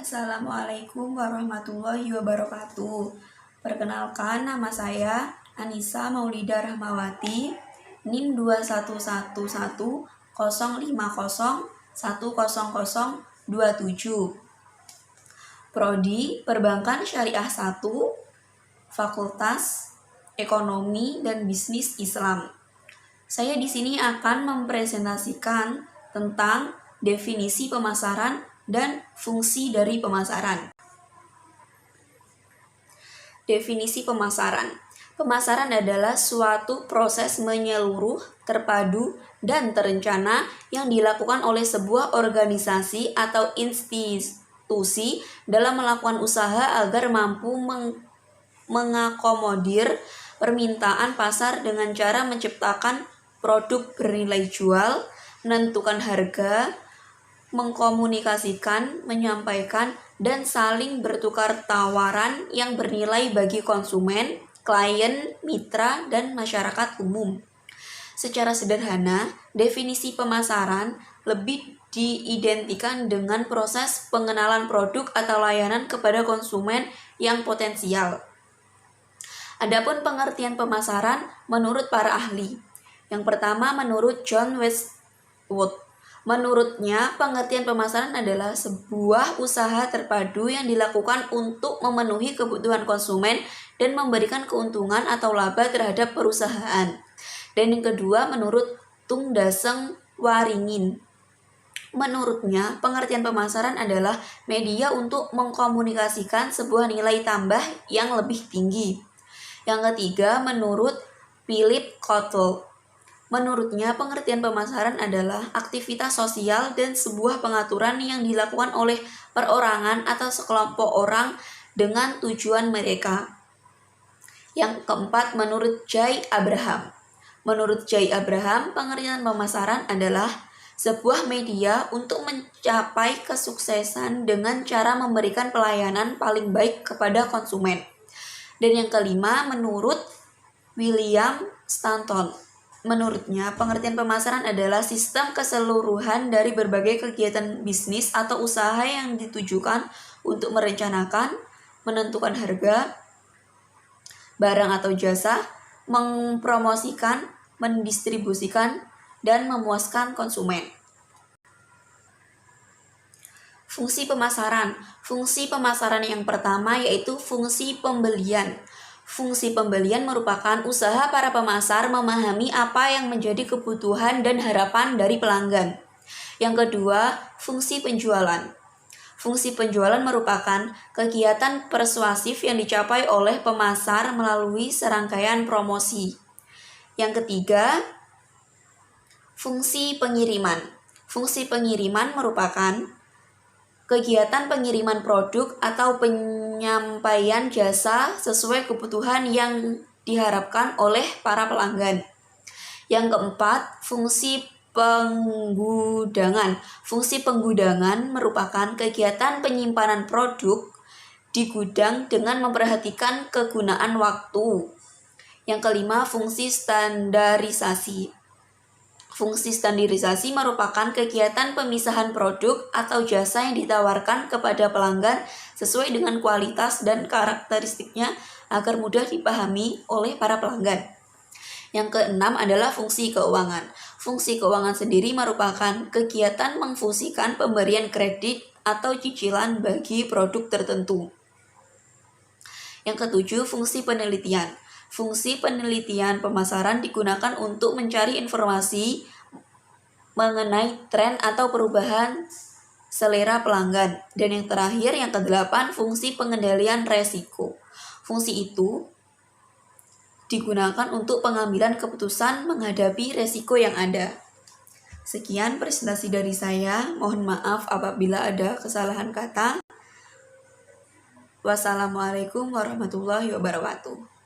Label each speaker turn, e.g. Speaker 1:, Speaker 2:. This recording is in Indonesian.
Speaker 1: Assalamualaikum warahmatullahi wabarakatuh. Perkenalkan, nama saya Anissa Maulida Rahmawati, NIM 2111050100027. Prodi Perbankan Syariah 1, Fakultas Ekonomi dan Bisnis Islam. Saya di sini akan mempresentasikan tentang definisi pemasaran dan fungsi dari pemasaran. Definisi pemasaran. Pemasaran adalah suatu proses menyeluruh, terpadu, dan terencana yang dilakukan oleh sebuah organisasi atau institusi dalam melakukan usaha agar mampu mengakomodir permintaan pasar dengan cara menciptakan produk bernilai jual, menentukan harga, mengkomunikasikan, menyampaikan, dan saling bertukar tawaran yang bernilai bagi konsumen, klien, mitra, dan masyarakat umum. Secara sederhana, definisi pemasaran lebih diidentikan dengan proses pengenalan produk atau layanan kepada konsumen yang potensial. Adapun pengertian pemasaran menurut para ahli. Yang pertama, menurut John Westwood. Menurutnya, pengertian pemasaran adalah sebuah usaha terpadu yang dilakukan untuk memenuhi kebutuhan konsumen dan memberikan keuntungan atau laba terhadap perusahaan. Dan yang kedua, menurut Tung Daseng Waringin. Menurutnya, pengertian pemasaran adalah media untuk mengkomunikasikan sebuah nilai tambah yang lebih tinggi. Yang ketiga, menurut Philip Kotl. Menurutnya, pengertian pemasaran adalah aktivitas sosial dan sebuah pengaturan yang dilakukan oleh perorangan atau sekelompok orang dengan tujuan mereka. Yang keempat, menurut Jay Abraham. Menurut Jay Abraham, pengertian pemasaran adalah sebuah media untuk mencapai kesuksesan dengan cara memberikan pelayanan paling baik kepada konsumen. Dan yang kelima, menurut William Stanton. Menurutnya, pengertian pemasaran adalah sistem keseluruhan dari berbagai kegiatan bisnis atau usaha yang ditujukan untuk merencanakan, menentukan harga, barang atau jasa, mempromosikan, mendistribusikan, dan memuaskan konsumen. Fungsi pemasaran. Fungsi pemasaran yang pertama yaitu fungsi pembelian. Fungsi pembelian merupakan usaha para pemasar memahami apa yang menjadi kebutuhan dan harapan dari pelanggan. Yang kedua, fungsi penjualan. Fungsi penjualan merupakan kegiatan persuasif yang dicapai oleh pemasar melalui serangkaian promosi. Yang ketiga, fungsi pengiriman. Fungsi pengiriman merupakan kegiatan pengiriman produk atau penyampaian jasa sesuai kebutuhan yang diharapkan oleh para pelanggan. Yang keempat, fungsi penggudangan. Fungsi penggudangan merupakan kegiatan penyimpanan produk di gudang dengan memperhatikan kegunaan waktu. Yang kelima, fungsi standarisasi. Fungsi standarisasi merupakan kegiatan pemisahan produk atau jasa yang ditawarkan kepada pelanggan sesuai dengan kualitas dan karakteristiknya agar mudah dipahami oleh para pelanggan. Yang keenam adalah fungsi keuangan. Fungsi keuangan sendiri merupakan kegiatan memfungsikan pemberian kredit atau cicilan bagi produk tertentu. Yang ketujuh, fungsi penelitian. Fungsi penelitian pemasaran digunakan untuk mencari informasi mengenai tren atau perubahan selera pelanggan. Dan yang terakhir, yang kedelapan, fungsi pengendalian resiko. Fungsi itu digunakan untuk pengambilan keputusan menghadapi resiko yang ada. Sekian presentasi dari saya. Mohon maaf apabila ada kesalahan kata. Wassalamualaikum warahmatullahi wabarakatuh.